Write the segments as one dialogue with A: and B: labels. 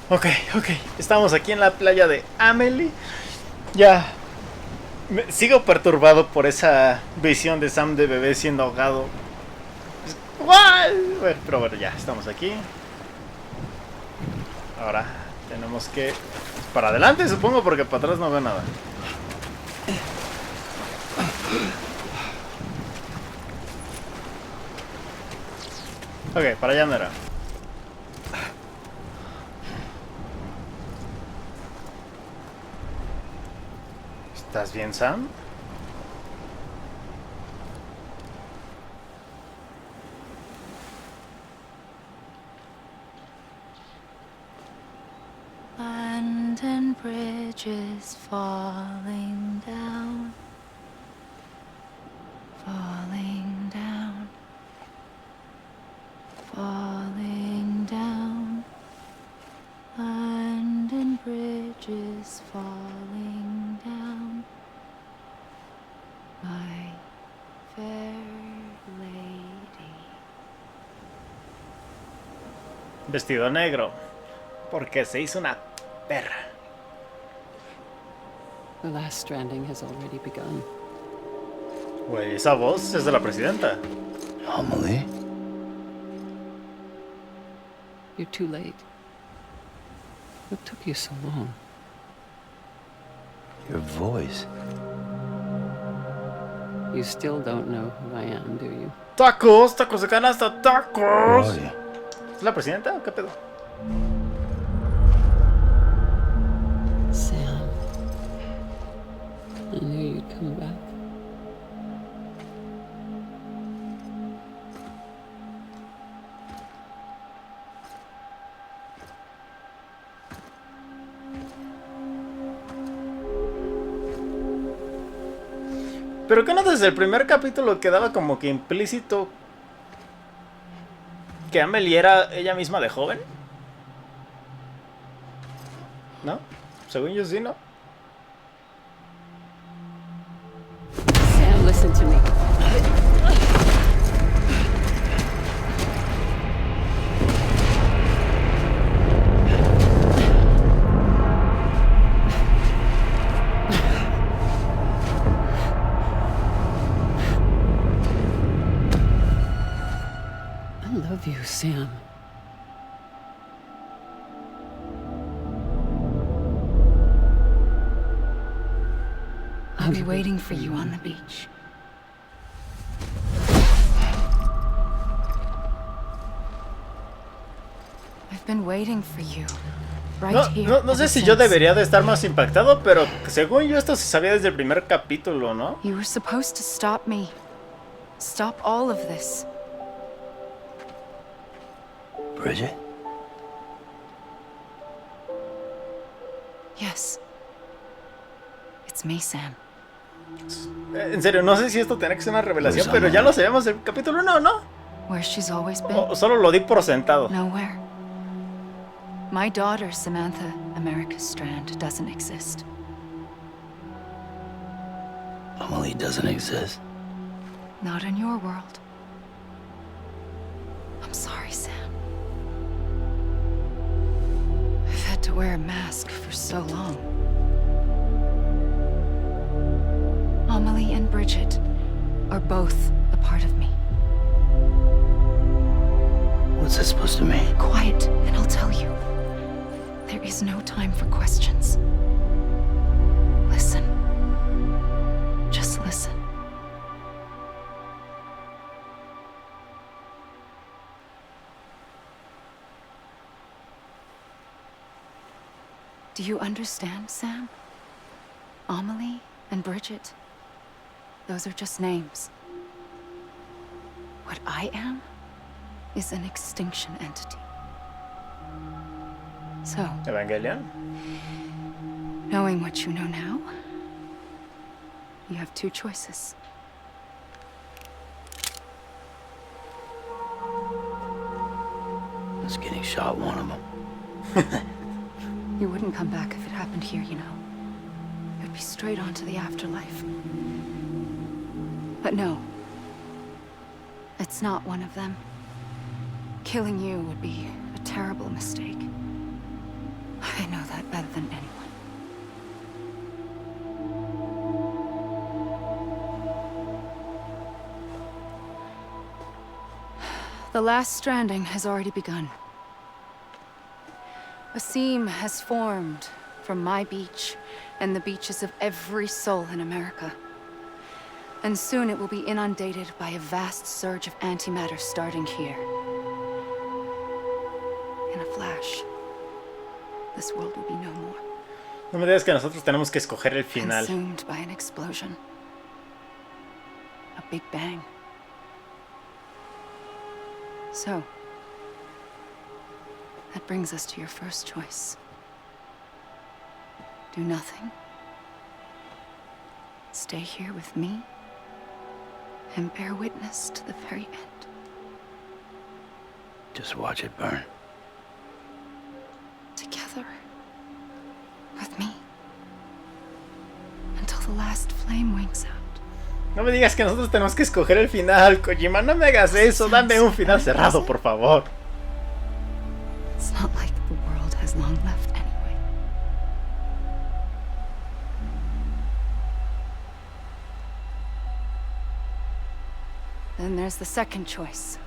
A: Ok, ok. Estamos aquí en la playa de Amelie. Ya. Sigo perturbado por esa visión de Sam de bebé siendo ahogado. ¡Guay! Bueno, pero bueno, ya estamos aquí. Ahora tenemos que... para adelante, supongo, porque para atrás no veo nada. Ok, para allá no era. ¿Estás bien, Sam?
B: Land and bridges falling down, falling down, falling down. Land and bridges falling down, my fair lady.
A: Vestido negro. Porque se hizo una perra.
C: The last stranding has already begun.
A: Güey, esa voz es de la presidenta.
D: Amelie?
C: You're too late. What took you so long?
D: Your voice.
C: You still don't know who I am, do you?
A: ¡Tacos! ¡Tacos de canasta! ¡Tacos!
D: Oye,
A: ¿Es la presidenta o qué pedo?
C: Sam. I knew you'd come back.
A: ¿Pero qué no desde el primer capítulo quedaba como que implícito que Amelie era ella misma de joven? ¿No? Según yo sí, ¿no?
C: Sam, listen to me. I love you, Sam.
B: I'll be waiting for you on the beach. I've been waiting for you. Right here.
A: No sé si yo debería de estar más impactado, pero según yo esto se sabía desde el primer capítulo, ¿no?
B: You were supposed to stop me. Stop all of this.
D: Bridget?
B: Yes. It's me, Sam.
A: En serio, no sé si esto tenía que ser una revelación,
D: Pues,
A: pero ya
D: Amelie.
A: lo sabíamos en el capítulo 1, ¿no?
B: Where she's always been.
A: O solo lo di por sentado.
B: Nowhere. My daughter, Samantha America Strand, doesn't exist.
D: Amelie doesn't exist.
B: Not in your world. I'm sorry, Sam. I've had to wear a mask for so long. Amelie and Bridget are both a part of me.
D: What's that supposed to mean?
B: Quiet, and I'll tell you. There is no time for questions. Listen. Just listen. Do you understand, Sam? Amelie and Bridget, those are just names. What I am is an extinction entity. So,
A: Evangelion.
B: knowing what you know now, you have two choices.
D: Us getting shot, one of them.
B: You wouldn't come back if it happened here, you know. You'd be straight on to the afterlife. But no. It's not one of them. Killing you would be a terrible mistake. I know that better than anyone. The last stranding has already begun. A seam has formed from my beach and the beaches of every soul in America. And soon it will be inundated by a vast surge of antimatter starting here. In a flash, this world will be no more.
A: No me digas que nosotros tenemos que escoger el final.
B: Consumed by an explosion. A big bang. So, that brings us to your first choice. Do nothing. Stay here with me and bear witness to the very end.
D: Just watch it burn.
B: Together. With me. Until the last flame winks out.
A: No me digas que nosotros tenemos que escoger el final, Kojima. No me hagas eso. Dame un final cerrado, por favor.
B: It's not like the world has long left anyway. Then there's the second choice.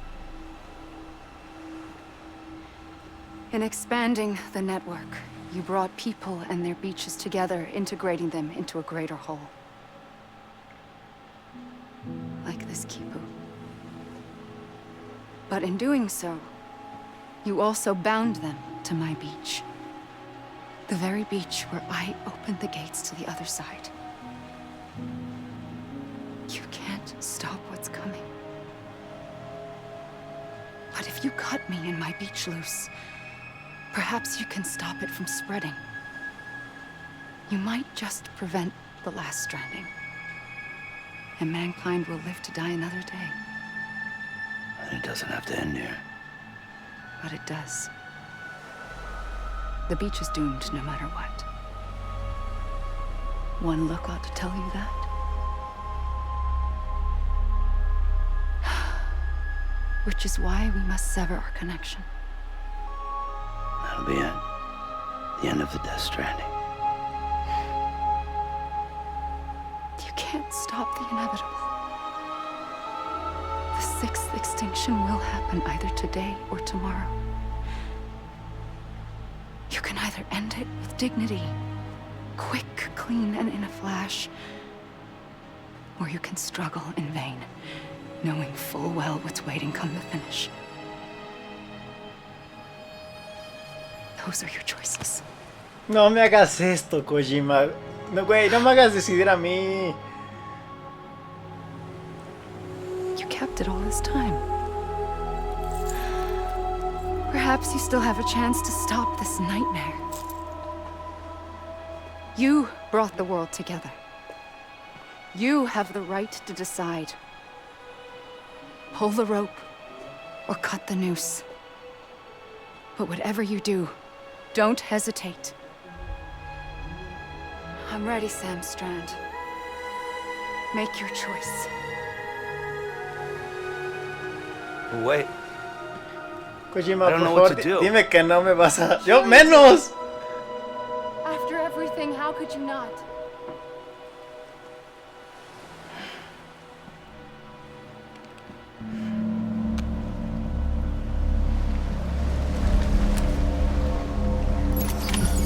B: In expanding the network, you brought people and their beaches together, integrating them into a greater whole. Like this Kipu. But in doing so, you also bound them to my beach. The very beach where I opened the gates to the other side. You can't stop what's coming. But if you cut me and my beach loose, perhaps you can stop it from spreading. You might just prevent the last stranding. And mankind will live to die another day.
D: And it doesn't have to end here.
B: But it does. The beach is doomed no matter what. One look ought to tell you that. Which is why we must sever our connection.
D: That'll be it. The end of the Death Stranding.
B: You can't stop the inevitable. The sixth extinction will happen either today or tomorrow. You can either end it with dignity, quick, clean, and in a flash, or you can struggle in vain, knowing full well what's waiting come the finish. Those are your choices.
A: No me hagas esto, Kojima. No, güey, no me hagas decidir a mí.
B: You kept it all this time. Perhaps you still have a chance to stop this nightmare. You brought the world together. You have the right to decide. Pull the rope or cut the noose. But whatever you do, don't hesitate. I'm ready, Sam Strand. Make your choice.
D: Wait.
A: Kojima,
D: I don't
A: por
D: know what
A: favor,
D: to do.
A: dime que no me vas a... ¡Yo menos!
B: After everything, how could you not?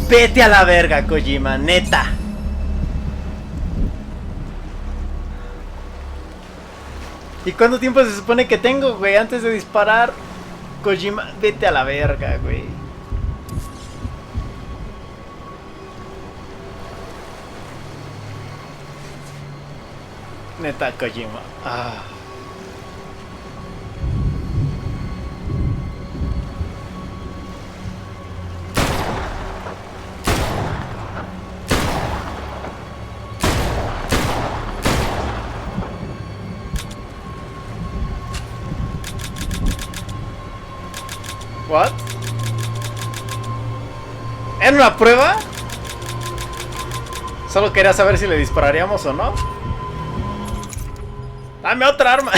A: Vete a la verga, Kojima, neta. ¿Y cuánto tiempo se supone que tengo, güey, antes de disparar? Kojima, vete a la verga, güey. Neta, Kojima. Ah. What? ¿Era una prueba? Solo quería saber si le dispararíamos o no. ¡Dame otra arma!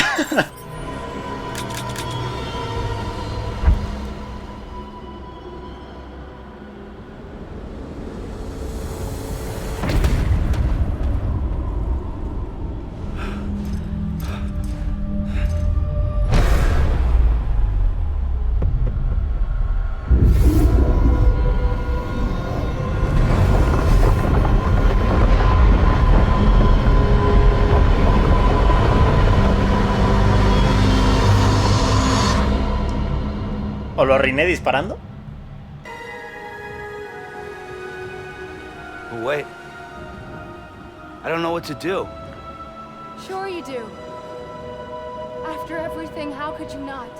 A: lo arruiné disparando?
D: But wait. I don't know what to do.
B: Sure you do. After everything, how could you not?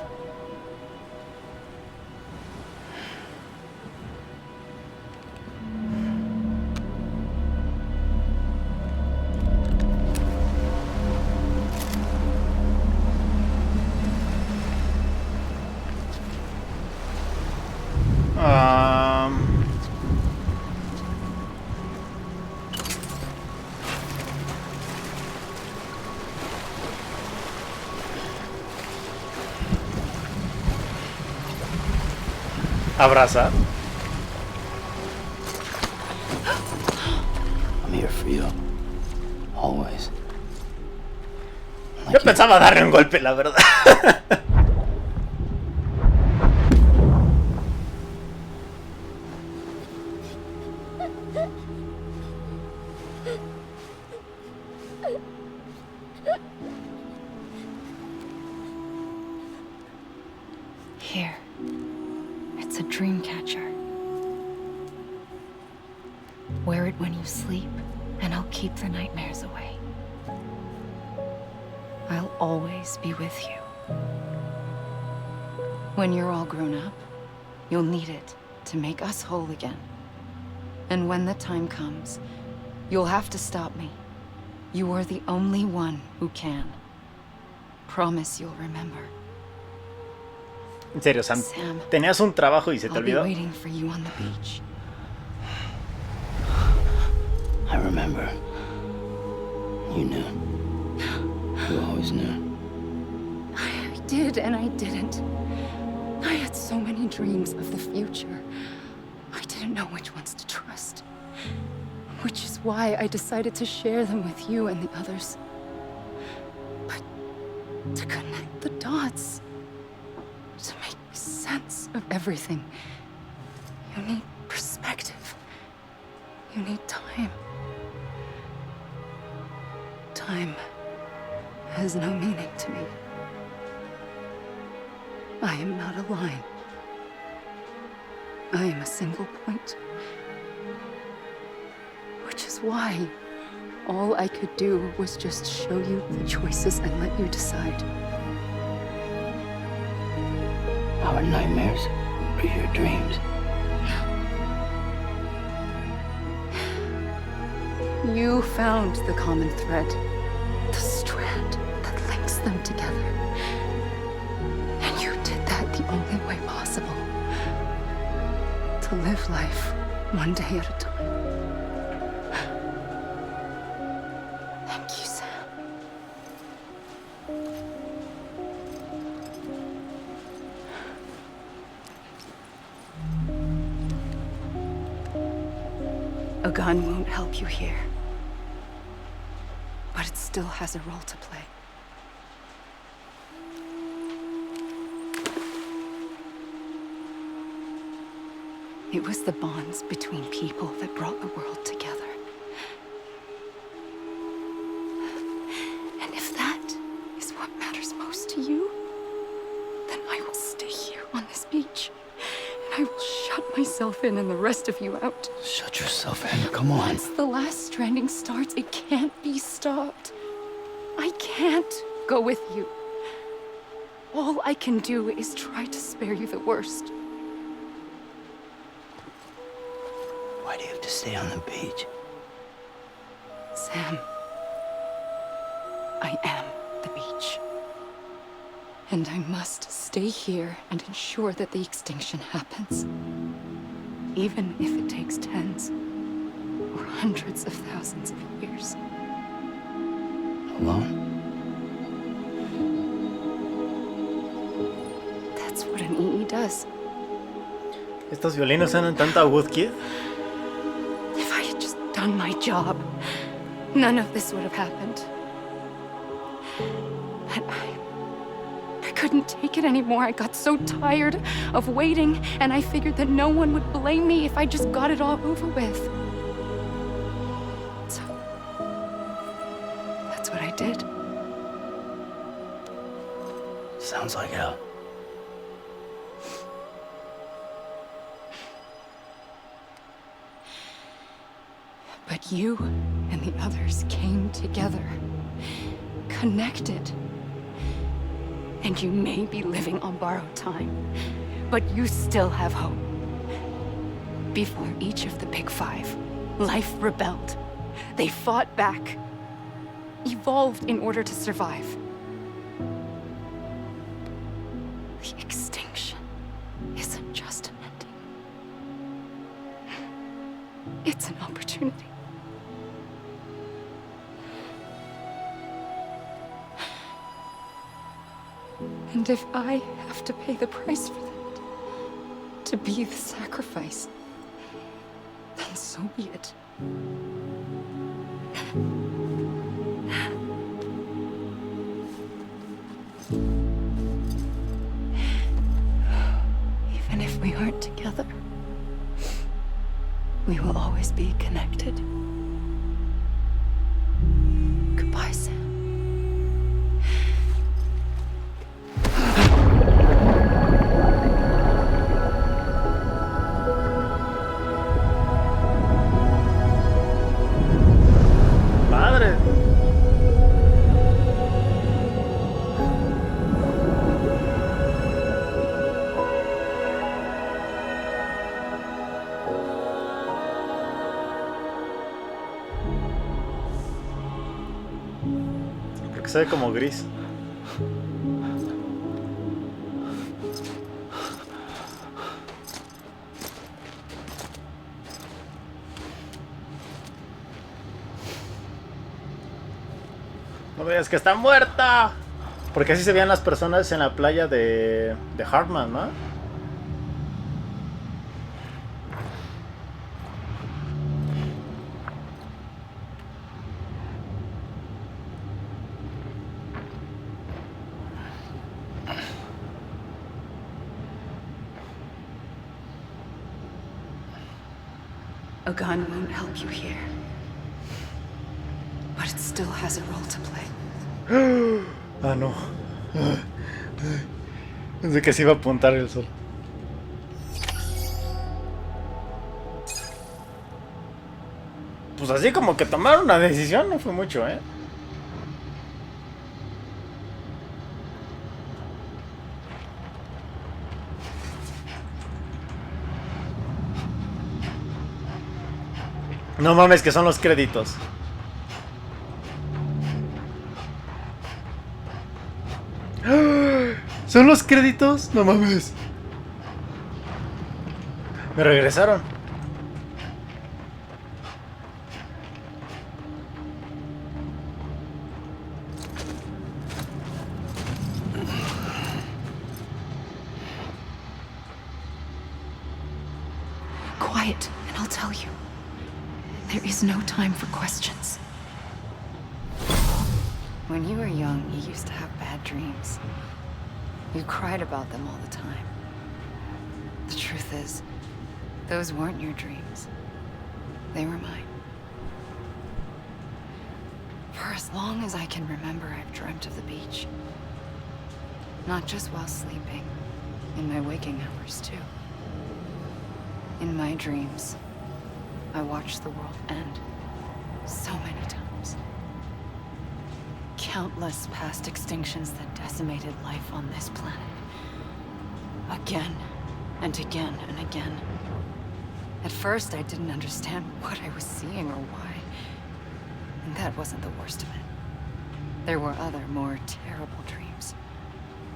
A: Abrazar.
D: I'm here for you. Always.
A: Yo pensaba darle un golpe, la verdad.
B: Here. It's a dream catcher. Wear it when you sleep, and I'll keep the nightmares away. I'll always be with you. When you're all grown up, you'll need it to make us whole again. And when the time comes, you'll have to stop me. You are the only one who can. Promise you'll remember.
A: En serio, Sam,
B: Sam,
A: tenías un trabajo y se te
B: I'll be
A: olvidó.
B: waiting for you on the beach.
D: I remember. You knew. You always knew.
B: I did and I didn't. I had so many dreams of the future. I didn't know which ones to trust. Which is why I decided to share them with you and the others. But to connect the dots, to make sense of everything, you need perspective. You need time. Time has no meaning to me. I am not a line. I am a single point. Which is why all I could do was just show you the choices and let you decide.
D: Our nightmares are your dreams.
B: You found the common thread, the strand that links them together. And you did that the only way possible. To live life one day at a time. Thank you, Sam. A gun won't help you here. But it still has a role to play. It was the bonds between people that brought the world together. And if that is what matters most to you, then I will stay here on this beach. And I will shut myself in and the rest of you out.
D: Shut yourself in. Come on.
B: Once the last stranding starts, it can't be stopped. I can't go with you. All I can do is try to spare you the worst.
D: Why do you have to stay on the beach?
B: Sam, I am the beach. And I must stay here and ensure that the extinction happens. Even if it takes tens or hundreds of thousands of years.
D: Alone?
B: That's what an EE does.
A: Estos violinos suenan tanto a Woodkid.
B: If I had just done my job, none of this would have happened. But I couldn't take it anymore. I got so tired of waiting, and I figured that no one would blame me if I just got it all over with. So, that's what I did.
D: Sounds like hell.
B: You and the others came together, connected. And you may be living on borrowed time, but you still have hope. Before each of the Big Five, life rebelled. They fought back, evolved in order to survive. The extinction isn't just an ending. It's an opportunity. And if I have to pay the price for that, to be the sacrifice, then so be it. Even if we aren't together, we will always be connected. Goodbye, Sam.
A: Madre. Porque se ve como gris. No me digas que está muerta. Porque así se veían las personas en la playa de Hartman, ¿no?
B: A gun won't help you here. But it still has a role to play.
A: Ah, no. Pensé que se iba a apuntar el sol. Pues así como que tomar una decisión no fue mucho, ¿eh? No mames, que son los créditos. ¿Son los créditos? No mames. Me regresaron.
B: Quiet, and I'll tell you. There is no time for questions. When you were young, you used to have bad dreams. You cried about them all the time. The truth is, those weren't your dreams. They were mine. For as long as I can remember, I've dreamt of the beach. Not just while sleeping, in my waking hours too. In my dreams, I watched the world end so many times. Countless past extinctions that decimated life on this planet. Again and again and again. At first, I didn't understand what I was seeing or why. And that wasn't the worst of it. There were other, more terrible dreams.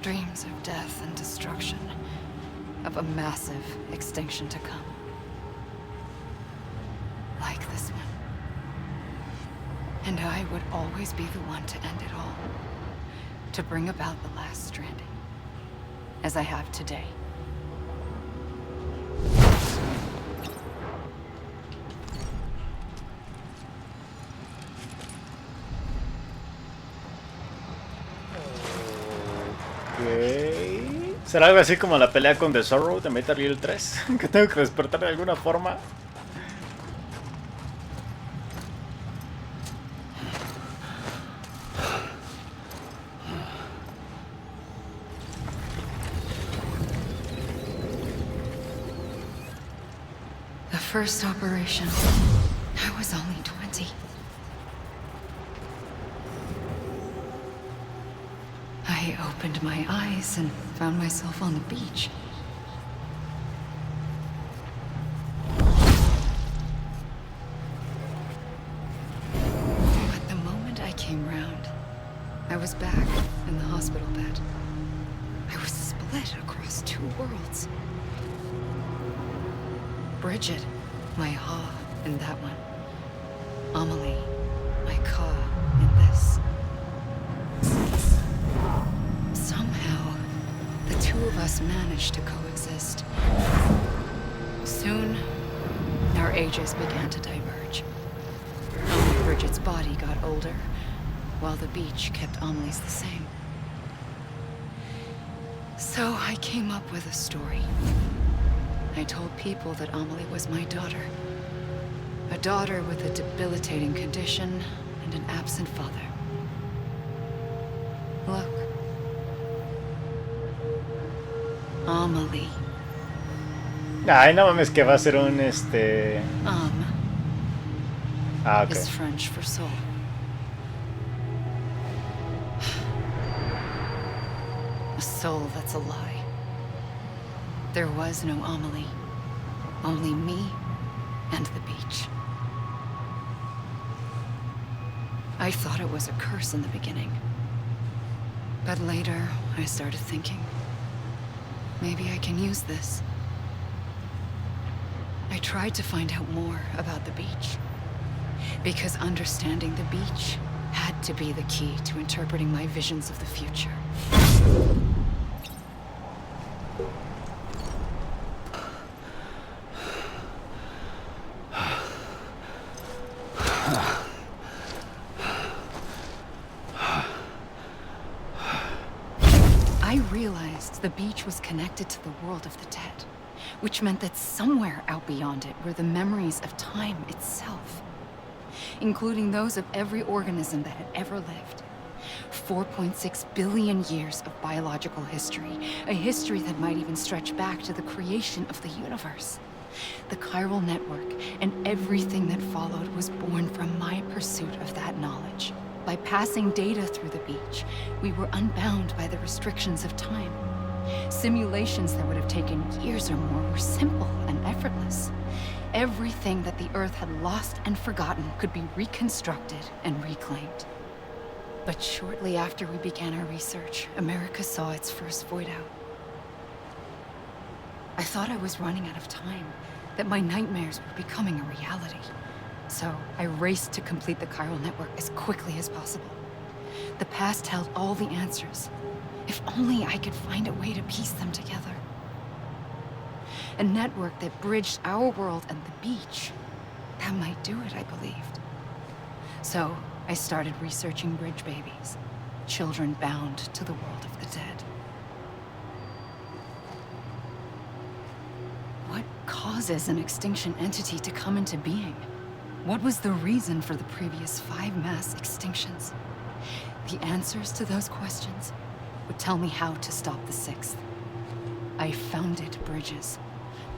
B: Dreams of death and destruction. Of a massive extinction to come. Like this one. And I would always be the one to end it all. To bring about the last stranding. As I have today.
A: Okay. ¿Será algo así como la pelea con The Sorrow de Metal Gear 3? Que tengo que despertar de alguna forma.
B: The first operation, I was only 20. empty. I opened my eyes and found myself on the beach. But the moment I came round, I was back in the hospital bed. I was split across two worlds. Bridget, my Ha in that one. Amelie, my Ka in this. Somehow, the two of us managed to coexist. Soon, our ages began to diverge. Only Bridget's body got older, while the beach kept Amelie's the same. So I came up with a story. I told people that Amelie was my daughter. A daughter with a debilitating condition and an absent father. Look. Amelie.
A: Ay, no mames, que va a ser un Ah, ok.
B: Is French for soul. A soul that's a lie. There was no Amelie. Only me and the beach. I thought it was a curse in the beginning. But later, I started thinking, maybe I can use this. I tried to find out more about the beach. Because understanding the beach had to be the key to interpreting my visions of the future. I realized the beach was connected to the world of the dead, which meant that somewhere out beyond it were the memories of time itself, including those of every organism that had ever lived. 4.6 billion years of biological history, a history that might even stretch back to the creation of the universe. The chiral network and everything that followed was born from my pursuit of that knowledge. By passing data through the beach, we were unbound by the restrictions of time. Simulations that would have taken years or more were simple and effortless. Everything that the Earth had lost and forgotten could be reconstructed and reclaimed. But shortly after we began our research, America saw its first void out. I thought I was running out of time, that my nightmares were becoming a reality. So I raced to complete the chiral network as quickly as possible. The past held all the answers. If only I could find a way to piece them together. A network that bridged our world and the beach. That might do it, I believed. So I started researching bridge babies, children bound to the world of the dead. What causes an extinction entity to come into being? What was the reason for the previous 5 mass extinctions? The answers to those questions would tell me how to stop the 6th. I founded bridges,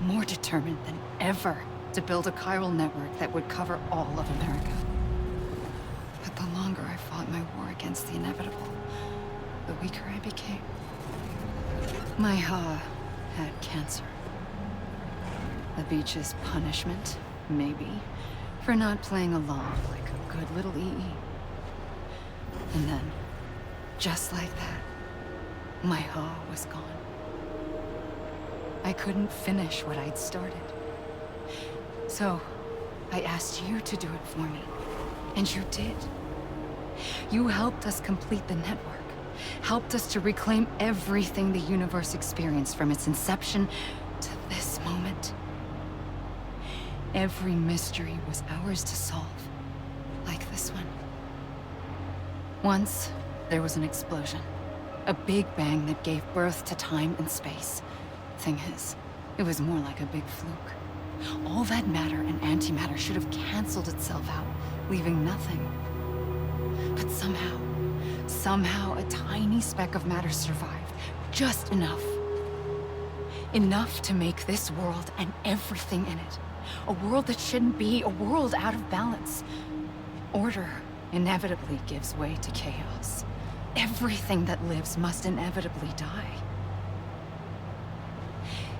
B: more determined than ever to build a chiral network that would cover all of America. But the longer I fought my war against the inevitable, the weaker I became. My Ha had cancer. The beach's punishment, maybe, for not playing along like a good little EE. And then, just like that, my Ha was gone. I couldn't finish what I'd started. So, I asked you to do it for me, and you did. You helped us complete the network, helped us to reclaim everything the universe experienced from its inception to this moment. Every mystery was ours to solve, like this one. Once, there was an explosion. A big bang that gave birth to time and space. Thing is, it was more like a big fluke. All that matter and antimatter should have canceled itself out, leaving nothing. But somehow a tiny speck of matter survived. Just enough. Enough to make this world and everything in it. A world that shouldn't be, a world out of balance. Order inevitably gives way to chaos. Everything that lives must inevitably die.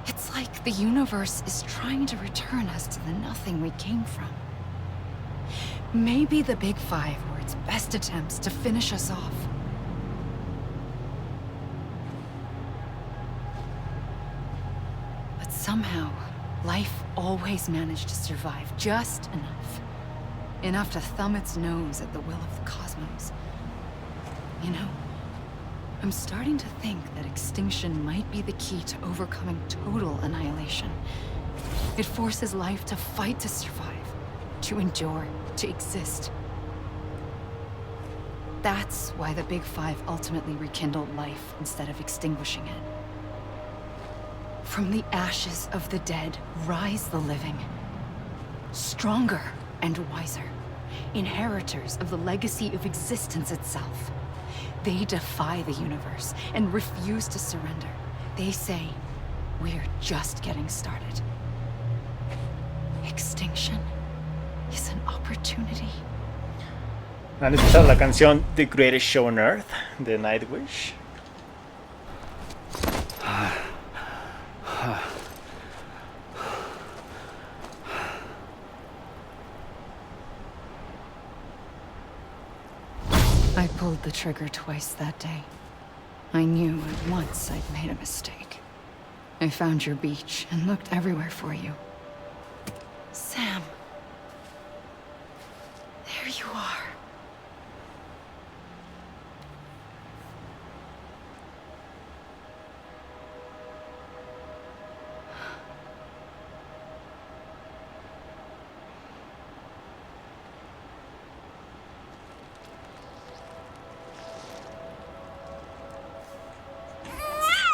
B: It's like the universe is trying to return us to the nothing we came from. Maybe the Big Five were its best attempts to finish us off. But somehow, life always managed to survive just enough. Enough to thumb its nose at the will of the cosmos. You know, I'm starting to think that extinction might be the key to overcoming total annihilation. It forces life to fight to survive, to endure, to exist. That's why the Big Five ultimately rekindled life instead of extinguishing it. From the ashes of the dead rise the living. Stronger and wiser. Inheritors of the legacy of existence itself. They defy the universe and refuse to surrender. They say, we're just getting started. Extinction is an opportunity.
A: ¿Han escuchado la canción The Greatest Show on Earth de Nightwish?
B: I pulled the trigger twice that day. I knew at once I'd made a mistake. I found your beach and looked everywhere for you. Sam. There you are.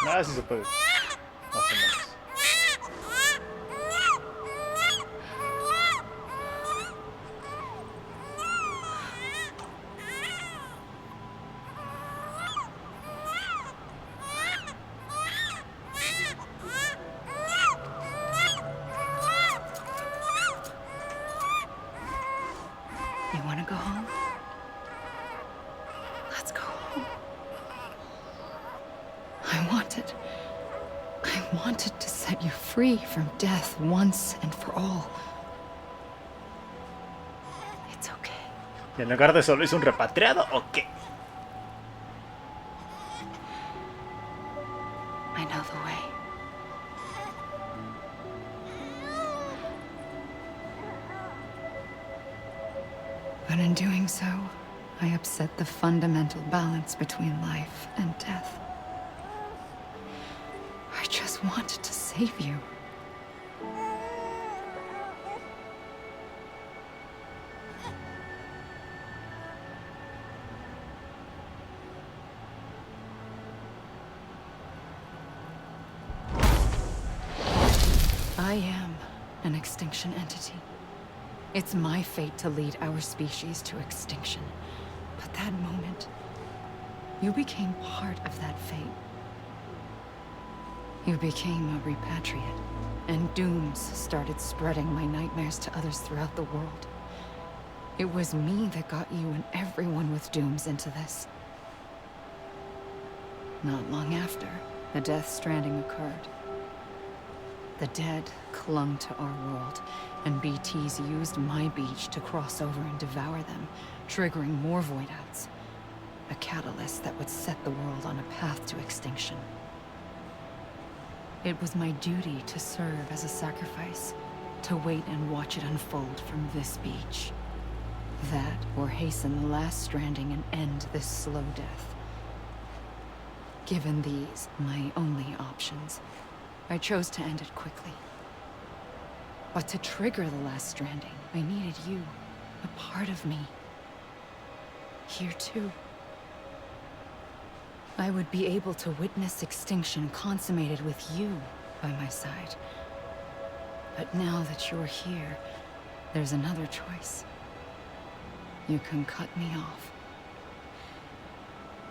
A: Nada, sí se puede. Más o menos.
B: You want to go home? Let's go home. I wanted to set you free from death once and for all. It's okay.
A: ¿Y en lugar de solo es un repatriado o qué?
B: I know the way. But in doing so, I upset the fundamental balance between life and death. I just wanted to save you. I am an extinction entity. It's my fate to lead our species to extinction. But that moment, you became part of that fate. You became a repatriate, and dooms started spreading my nightmares to others throughout the world. It was me that got you and everyone with dooms into this. Not long after, the Death Stranding occurred. The dead clung to our world, and BTs used my beach to cross over and devour them, triggering more void-outs. A catalyst that would set the world on a path to extinction. It was my duty to serve as a sacrifice, to wait and watch it unfold from this beach. That, or hasten the last stranding and end this slow death. Given these, my only options, I chose to end it quickly. But to trigger the last stranding, I needed you, a part of me. Here too. I would be able to witness extinction consummated with you by my side. But now that you're here, there's another choice. You can cut me off.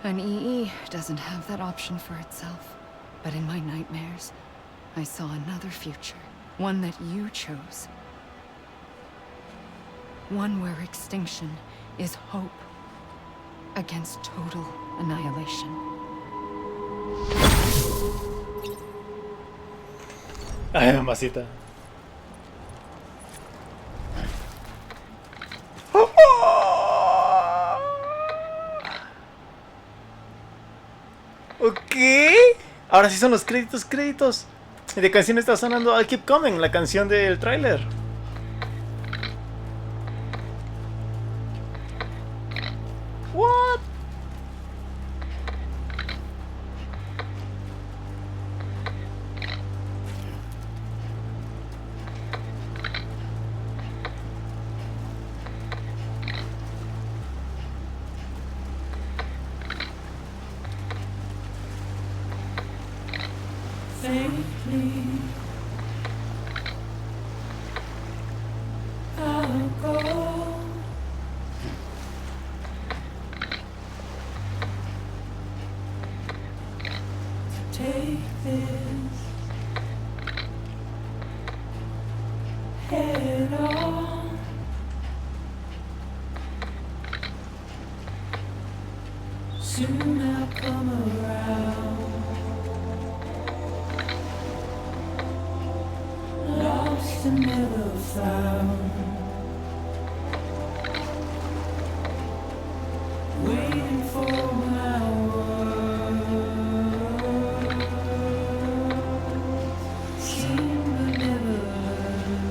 B: An EE doesn't have that option for itself. But in my nightmares, I saw another future. One that you chose. One where extinction is hope against total annihilation.
A: Ay, mamacita. Ok. Ahora sí son los créditos. Y de canción está sonando I'll Keep Coming, la canción del tráiler. What?
E: Safely, I'll go. Take this head on. Soon I'll come around. Lost and never found. Waiting for my word. Seen but never heard.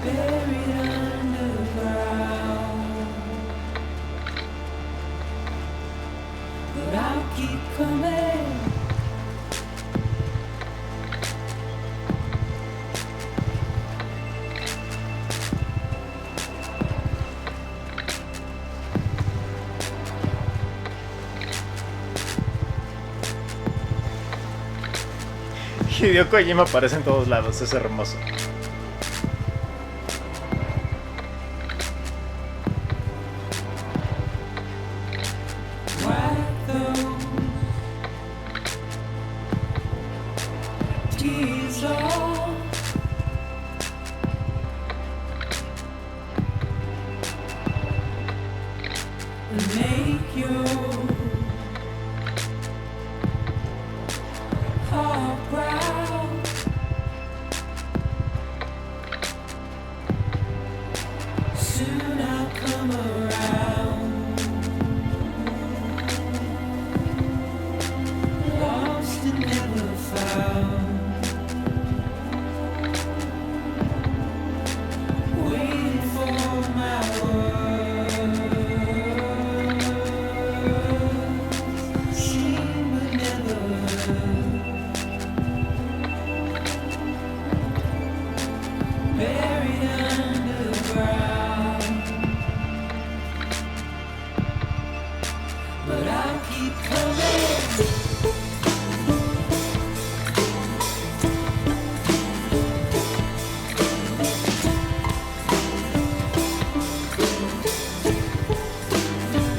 E: Buried underground. But I'll keep coming.
A: Hideo Kojima aparece en todos lados, es hermoso.
E: Wipe those tears off. And make your heart proud. Soon I'll come around. Lost and never found. Waiting for my words. Seen but never heard. Buried underground. But I'll keep coming.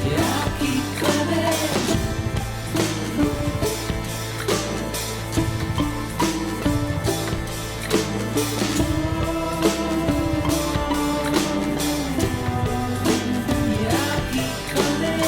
E: Yeah, I'll keep coming. Yeah, I'll keep coming.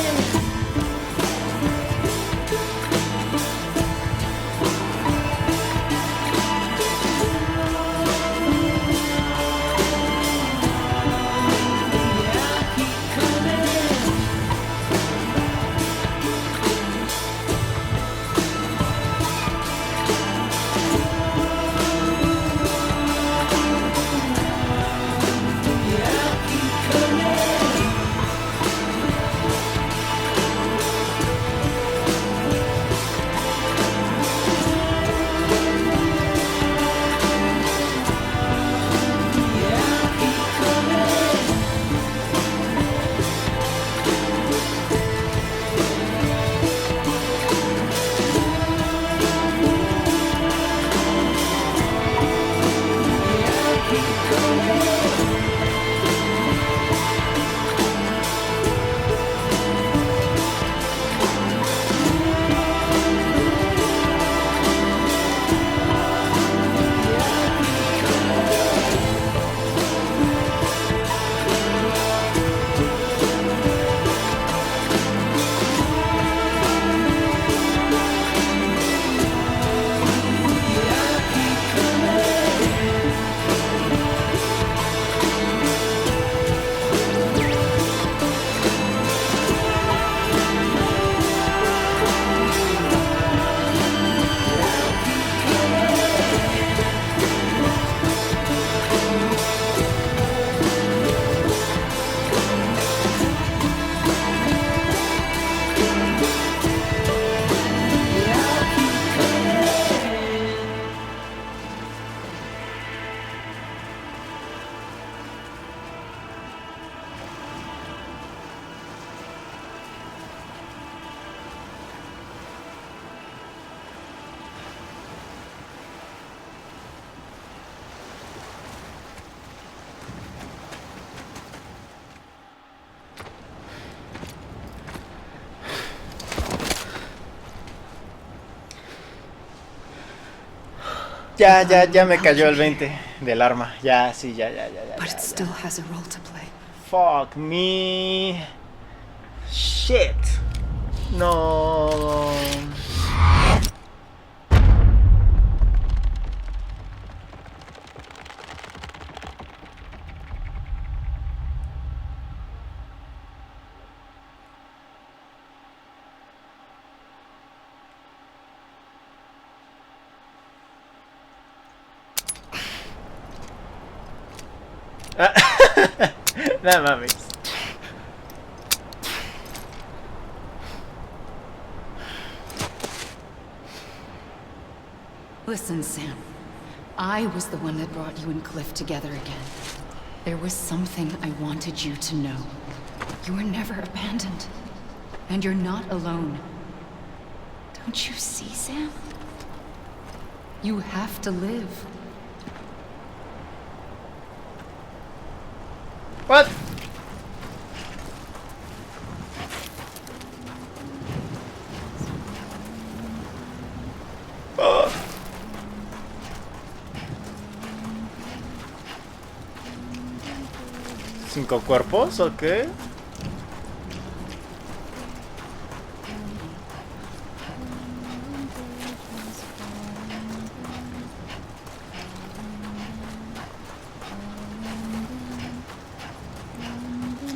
A: Ya me cayó el 20 del arma. Ya, sí, ya.
B: But it still has a role to play.
A: Fuck me. Shit. No. No mames.
B: Listen, Sam. I was the one that brought you and Cliff together again. There was something I wanted you to know. You were never abandoned. And you're not alone. Don't you see, Sam? You have to live.
A: What? ¿5 cuerpos o qué?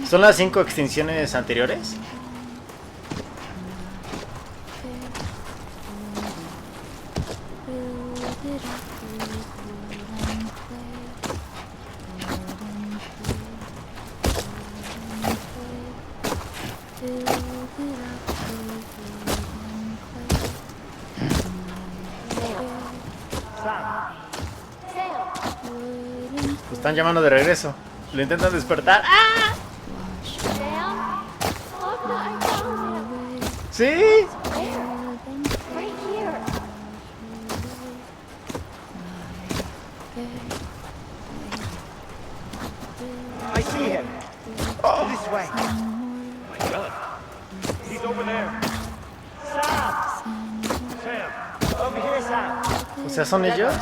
A: ¿Son las 5 extinciones anteriores? Lo están llamando de regreso. Lo intentan despertar. ¡Ah! Sí.
F: I see him. Oh, this way. Oh my God. He's over there. Sam! Sam! Over here, Sam!
A: O sea, ¿son ellos?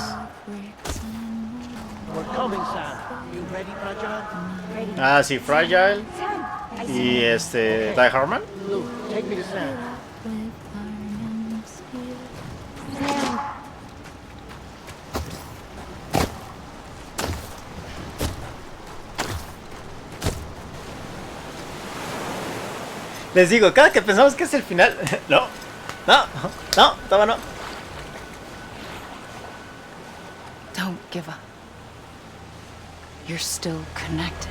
F: We're coming, Sam. You ready, Fragile?
A: Ah, sí, Fragile. Y Die Harman.
F: Luke, take me to Sam.
A: Les digo, cada que pensamos que es el final. No, todavía no.
B: Don't give up. You're still connected.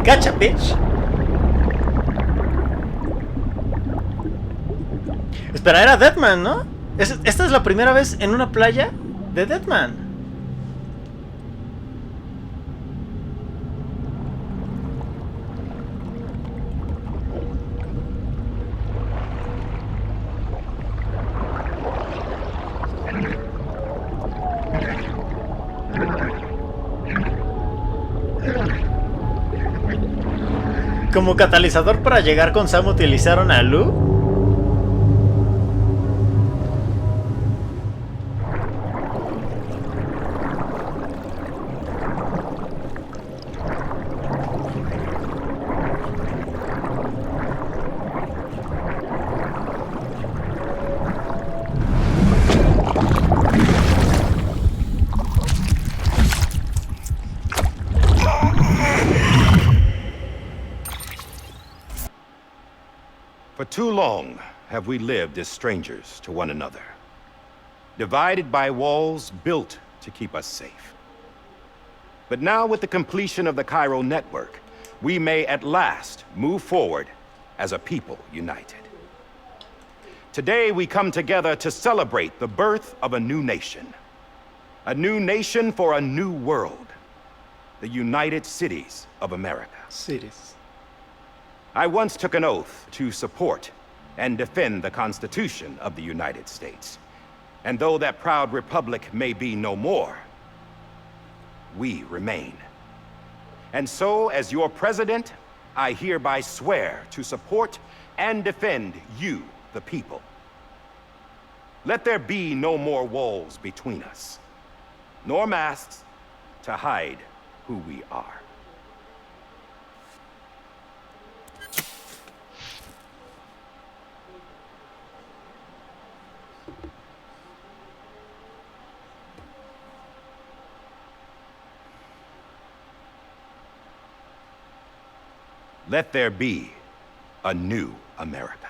A: Gotcha, bitch. Espera, era Deadman, ¿no? Esta es la primera vez en una playa de Deadman. Como catalizador para llegar con Sam utilizaron a Lou.
G: For too long have we lived as strangers to one another, divided by walls built to keep us safe. But now, with the completion of the Cairo network, we may at last move forward as a people united. Today we come together to celebrate the birth of a new nation. A new nation for a new world. The United Cities of America.
A: Cities.
G: I once took an oath to support and defend the Constitution of the United States. And though that proud republic may be no more, we remain. And so, as your president, I hereby swear to support and defend you, the people. Let there be no more walls between us, nor masks to hide who we are. Let there be a new America.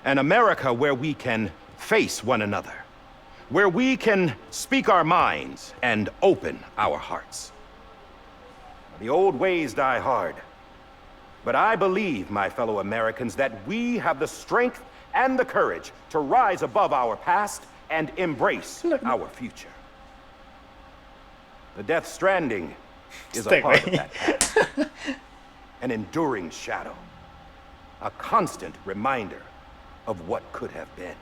G: An America where we can face one another, where we can speak our minds and open our hearts. The old ways die hard, but I believe, my fellow Americans, that we have the strength and the courage to rise above our past and embrace our future. The Death Stranding is a part of that path. An enduring shadow, a constant reminder of what could have been.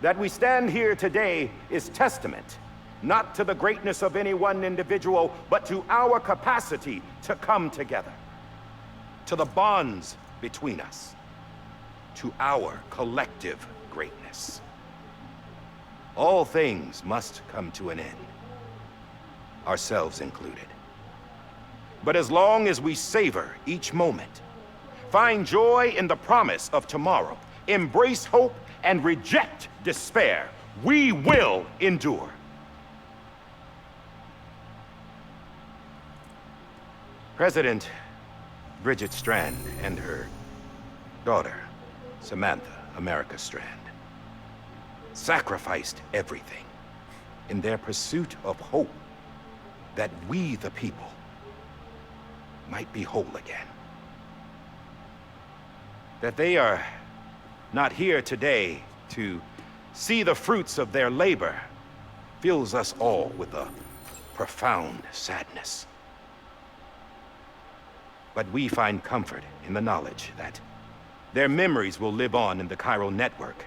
G: That we stand here today is testament, not to the greatness of any one individual, but to our capacity to come together, to the bonds between us, to our collective greatness. All things must come to an end, ourselves included. But as long as we savor each moment, find joy in the promise of tomorrow, embrace hope, and reject despair, we will endure. President Bridget Strand and her daughter, Samantha America Strand, sacrificed everything in their pursuit of hope that we, the people, might be whole again. That they are not here today to see the fruits of their labor fills us all with a profound sadness. But we find comfort in the knowledge that their memories will live on in the chiral network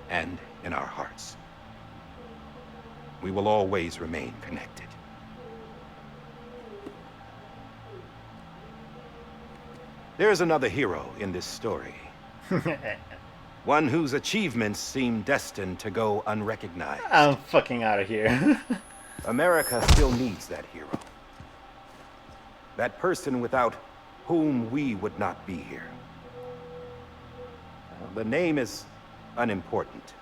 G: and in our hearts. We will always remain connected. There is another hero in this story. One whose achievements seem destined to go unrecognized.
A: I'm fucking out of here.
G: America still needs that hero. That person without whom we would not be here. The name is unimportant,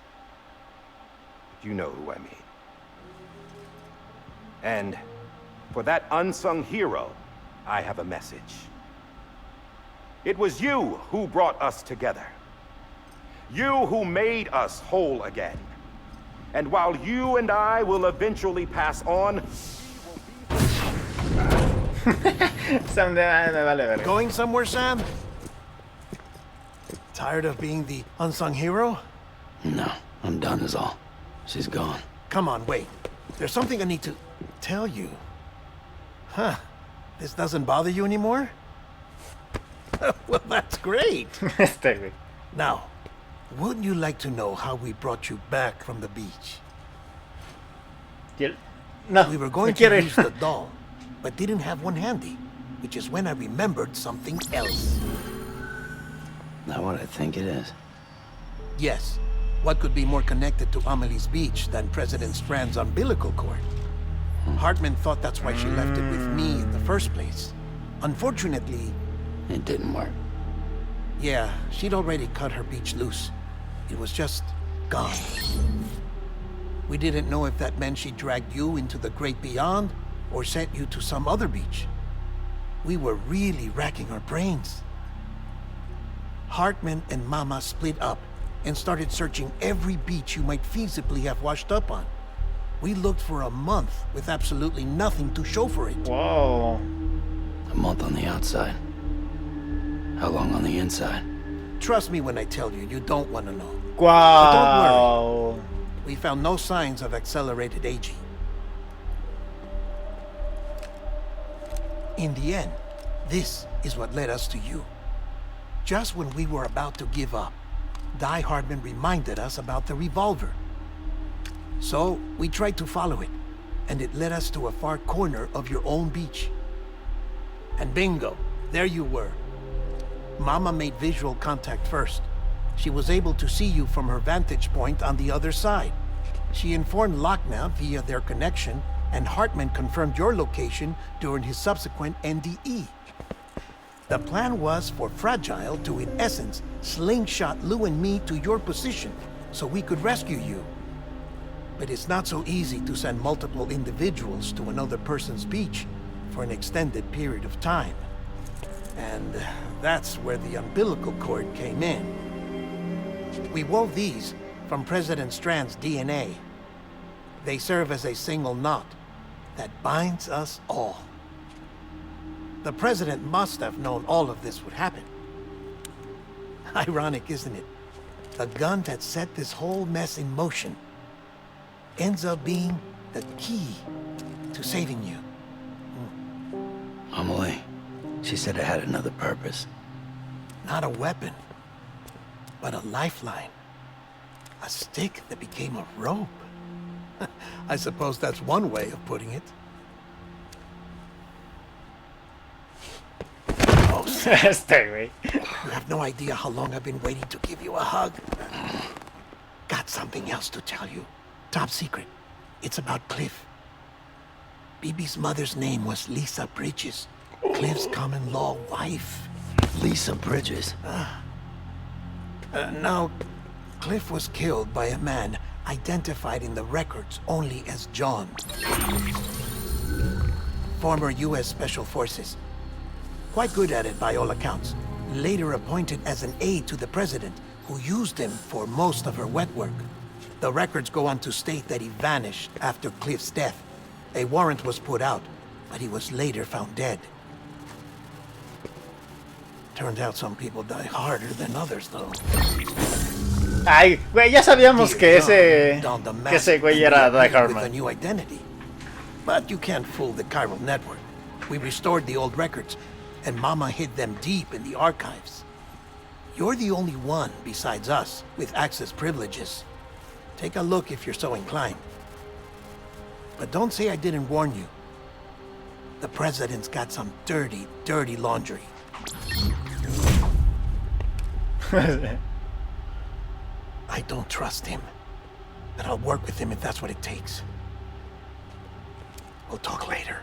G: but you know who I mean. And for that unsung hero, I have a message. It was you who brought us together. You who made us whole again. And while you and I will eventually pass on,
A: Sam, me vale verga.
F: Going somewhere, Sam? Tired of being the unsung hero?
D: No, I'm done is all. She's gone.
F: Come on, wait. There's something I need to tell you. Huh. This doesn't bother you anymore? Well, that's great.
A: Este, güey.
F: Now, wouldn't you like to know how we brought you back from the beach?
A: No,
F: We were
A: no
F: going
A: quiero
F: to
A: ir.
F: use the doll, but didn't have one handy, which is when I remembered something else.
D: Not what I think it is.
F: Yes, what could be more connected to Amelie's beach than President Strand's umbilical cord? Hartman thought that's why she left it with me in the first place. Unfortunately,
D: It didn't work.
F: yeah, she'd already cut her beach loose. It was just gone. We didn't know if that meant she dragged you into the great beyond or sent you to some other beach. We were really racking our brains. Hartman and Mama split up and started searching every beach you might feasibly have washed up on. We looked for a month with absolutely nothing to show for it.
A: Whoa.
D: A month on the outside. How long on the inside?
F: Trust me when I tell you, you don't want to know.
A: Wow.
F: we found no signs of accelerated aging. In the end, this is what led us to you. Just when we were about to give up, Di Hardman reminded us about the revolver. So, we tried to follow it, and it led us to a far corner of your own beach. And bingo, there you were. Mama made visual contact first. She was able to see you from her vantage point on the other side. She informed Lochna via their connection, and Hartman confirmed your location during his subsequent NDE. The plan was for Fragile to, in essence, slingshot Lou and me to your position so we could rescue you. But it's not so easy to send multiple individuals to another person's beach for an extended period of time. And that's where the umbilical cord came in. We wove these from President Strand's DNA. They serve as a single knot that binds us all. The President must have known all of this would happen. Ironic, isn't it? The gun that set this whole mess in motion ends up being the key to saving you.
D: Amelie, she said it had another purpose.
F: Not a weapon, but a lifeline. A stick that became a rope. I suppose that's one way of putting it. Oh,
A: Este güey.
F: you have no idea how long I've been waiting to give you a hug. Got something else to tell you. Top secret. It's about Cliff. BB's mother's name was Lisa Bridges. Cliff's common-law wife.
D: Lisa Bridges.
F: Now, Cliff was killed by a man identified in the records only as John. Former U.S. Special Forces. Quite good at it by all accounts. Later appointed as an aide to the president, who used him for most of her wet work. The records go on to state that he vanished after Cliff's death. A warrant was put out, but he was later found dead. Turned out some people die harder than others, though.
A: Ay, güey, ya sabíamos que ese güey era Die
F: With a
A: Hardman.
F: new identity. But you can't fool the chiral network. We restored the old records, and Mama hid them deep in the archives. You're the only one, besides us, with access privileges. Take a look if you're so inclined. But don't say I didn't warn you. The President's got some dirty, dirty laundry. I don't trust him. But I'll work with him if that's what it takes. We'll talk later.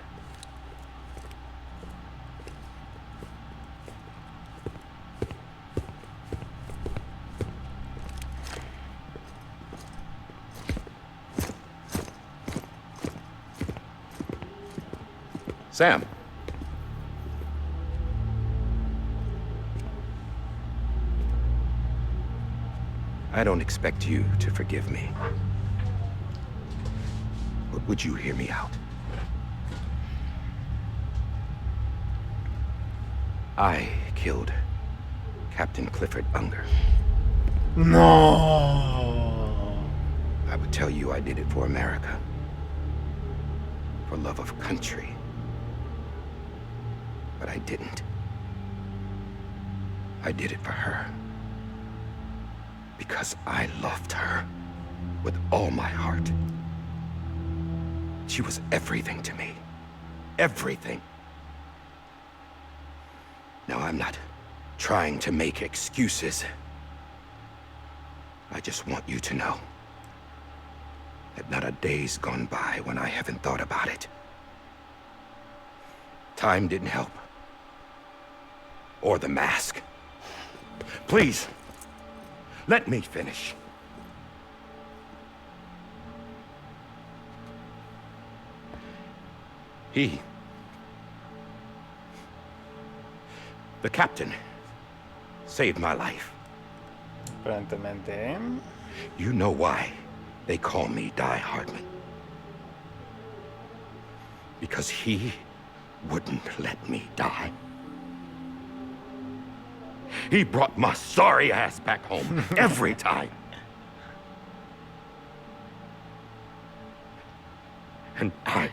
G: Sam. I don't expect you to forgive me. But would you hear me out? I killed Captain Clifford Unger.
A: No.
G: I would tell you I did it for America. For love of country. But I didn't. I did it for her. Because I loved her with all my heart. She was everything to me. Everything. Now, I'm not trying to make excuses. I just want you to know that not a day's gone by when I haven't thought about it. Time didn't help. Or the mask. Please, let me finish. The captain, saved my life.
A: Aparentemente.
G: You know why they call me Die Hardman. Because he wouldn't let me die. He brought my sorry ass back home every time. And I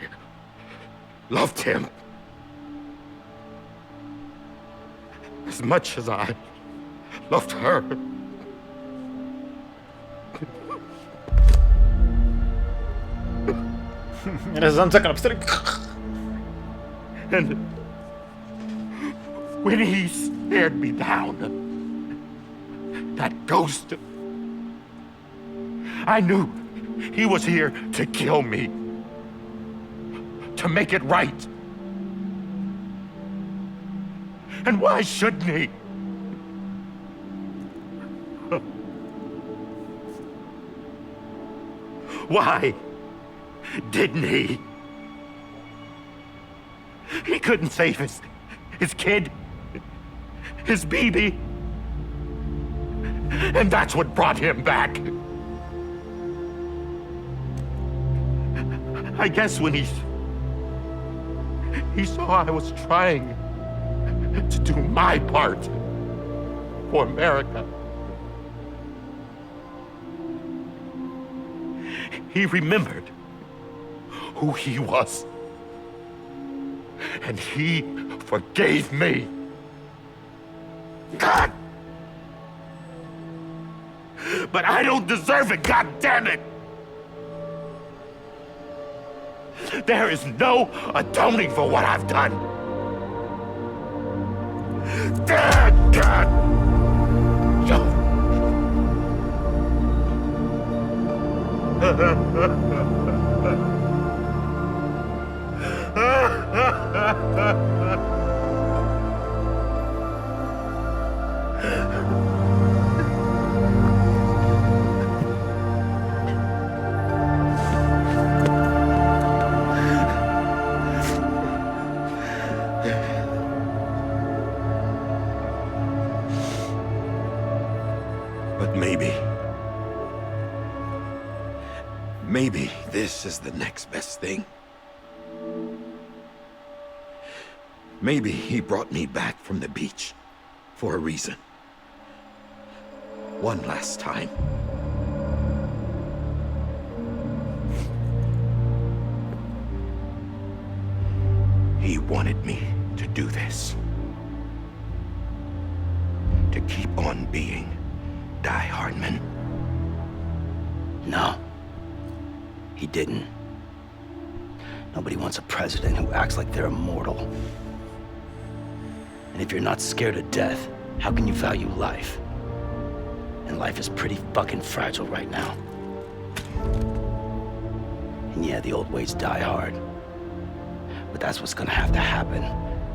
G: loved him as much as I loved her.
A: Mira, Sam saca la pistola.
G: And when he stared me down, that ghost, I knew he was here to kill me, to make it right. And why shouldn't he? Why didn't he? He couldn't save his kid, his baby. And that's what brought him back. I guess when he saw I was trying to do my part for America, he remembered who he was. And he forgave me. God! But I don't deserve it, God damn it! There is no atoning for what I've done. God! But maybe this is the next best thing. Maybe he brought me back from the beach for a reason. One last time. He wanted me to do this. To keep on being Die Hardman.
D: No. He didn't. Nobody wants a president who acts like they're immortal. And if you're not scared of death, how can you value life? And life is pretty fucking fragile right now. And yeah, the old ways die hard. But that's what's gonna have to happen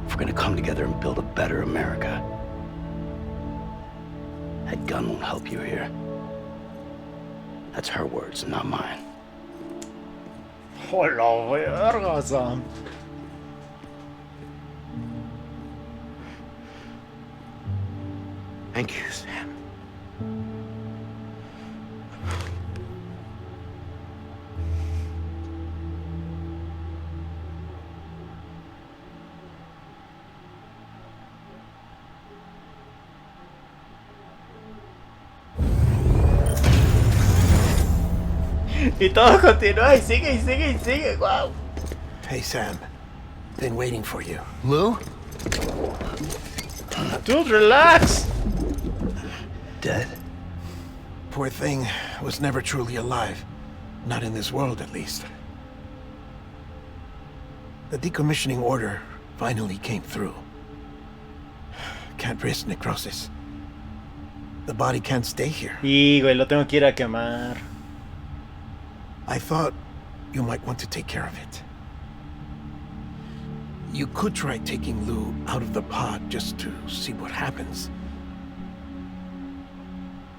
D: if we're gonna come together and build a better America. That gun won't help you here. That's her words, not mine.
A: Hola, verga, Sam.
G: Thank you, Sam.
A: Y todo continúa y sigue y sigue y sigue, wow.
F: Hey, Sam. Been waiting for you. Lou?
A: Dude, relax.
D: Dead?
F: Poor thing was never truly alive. Not in this world, at least. The decommissioning order finally came through. Can't risk necrosis. The body can't stay here.
A: Y, güey, lo tengo que ir a quemar.
F: I thought you might want to take care of it. You could try taking Lou out of the pod just to see what happens.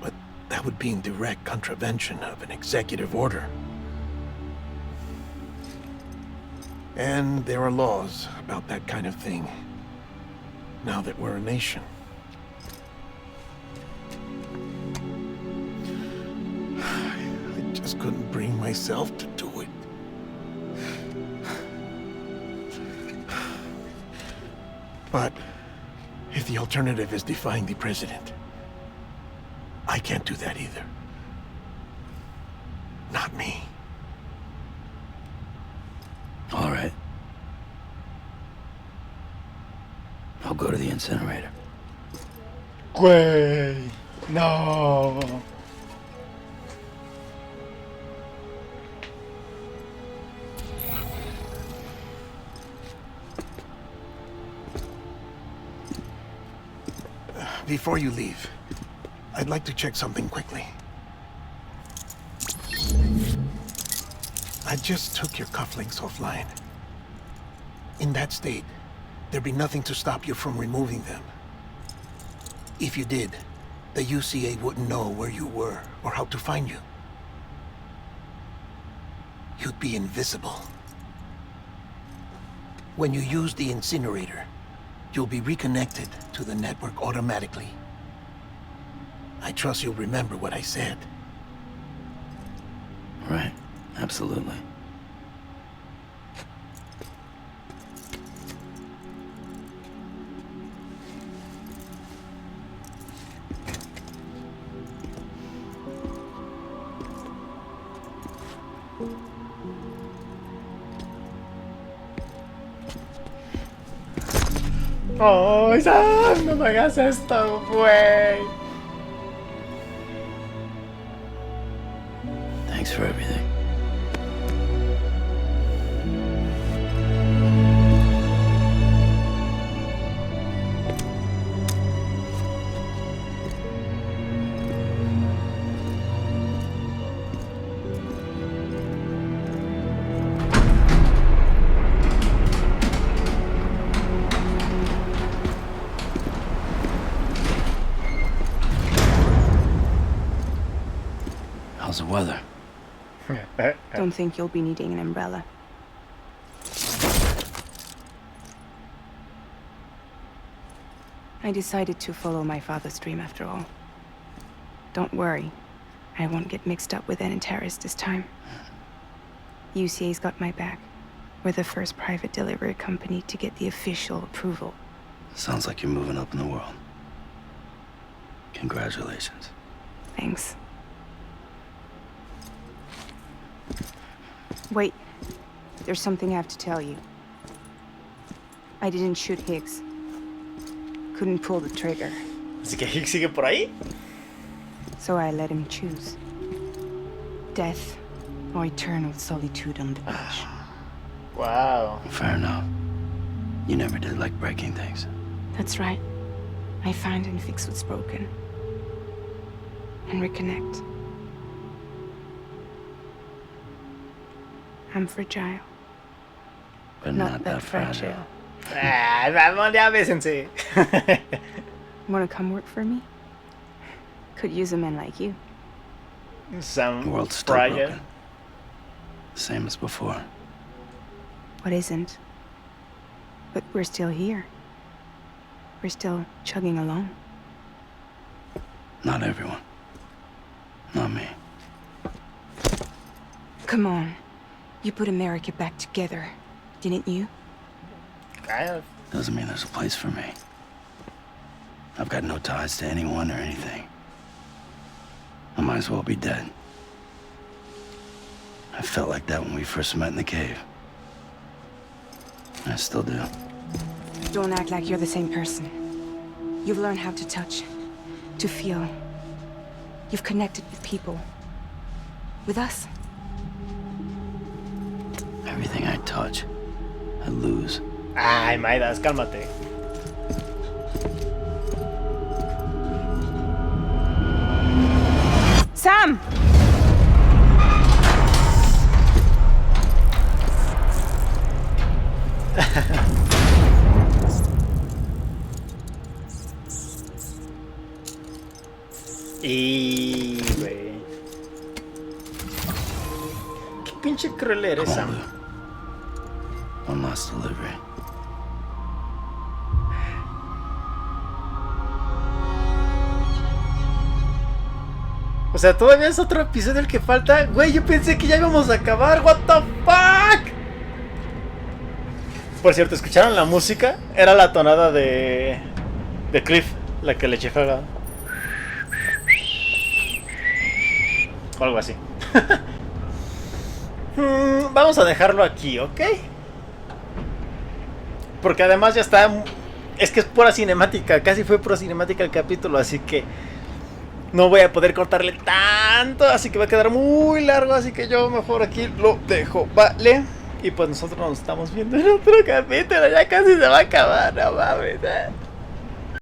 F: But that would be in direct contravention of an executive order. And there are laws about that kind of thing, now that we're a nation. I just couldn't bring myself to do it. But if the alternative is defying the president, I can't do that either. Not me.
D: All right. I'll go to the incinerator.
A: Güey. No.
F: Before you leave, I'd like to check something quickly. I just took your cufflinks offline. In that state, there'd be nothing to stop you from removing them. If you did, the UCA wouldn't know where you were or how to find you. You'd be invisible. When you use the incinerator, you'll be reconnected to the network automatically. I trust you'll remember what I said.
D: Right. Absolutely.
A: Oh, Sam, no me hagas esto, güey.
D: Thanks for everything. How's the weather?
B: Don't think you'll be needing an umbrella. I decided to follow my father's dream after all. Don't worry, I won't get mixed up with any terrorists this time. UCA's got my back. We're the first private delivery company to get the official approval.
D: Sounds like you're moving up in the world. Congratulations.
B: Thanks. Wait, there's something I have to tell you. I didn't shoot Higgs. Couldn't pull the trigger,
A: Así que Higgs sigue por ahí.
B: so I let him choose. Death or eternal solitude on the beach.
A: Wow.
D: Fair enough. You never did like breaking things.
B: That's right. I find and fix what's broken. And reconnect. I'm fragile.
D: But not that fragile.
A: Ah, vamos, ya bésense.
B: Wanna come work for me? Could use a man like you.
D: The
A: Sam
D: world's still
A: Fryer.
D: broken. Same as before.
B: What isn't? But we're still here. We're still chugging along.
D: Not everyone. Not me.
B: Come on. You put America back together, didn't you?
A: Kind of.
D: Doesn't mean there's a place for me. I've got no ties to anyone or anything. I might as well be dead. I felt like that when we first met in the cave. I still do.
B: Don't act like you're the same person. You've learned how to touch, to feel. You've connected with people. With us.
D: Everything I touch, I lose.
A: Ay, Maidas, cálmate.
B: Sam!
A: Y, güey. Qué pinche cruel eres,
D: Come on,
A: Sam.
D: Lou. One last delivery.
A: O sea, todavía es otro episodio el que falta. Güey, yo pensé que ya íbamos a acabar. What the fuck. Por cierto, ¿escucharon la música? Era la tonada de Cliff, la que le chifaba. O algo así. Vamos a dejarlo aquí, ¿ok? Porque además ya está... Es que es pura cinemática, casi fue pura cinemática el capítulo, así que no voy a poder cortarle tanto, así que va a quedar muy largo, así que yo mejor aquí lo dejo, ¿vale? Y pues nosotros nos estamos viendo en otro capítulo, ya casi se va a acabar, no mames, ¿eh?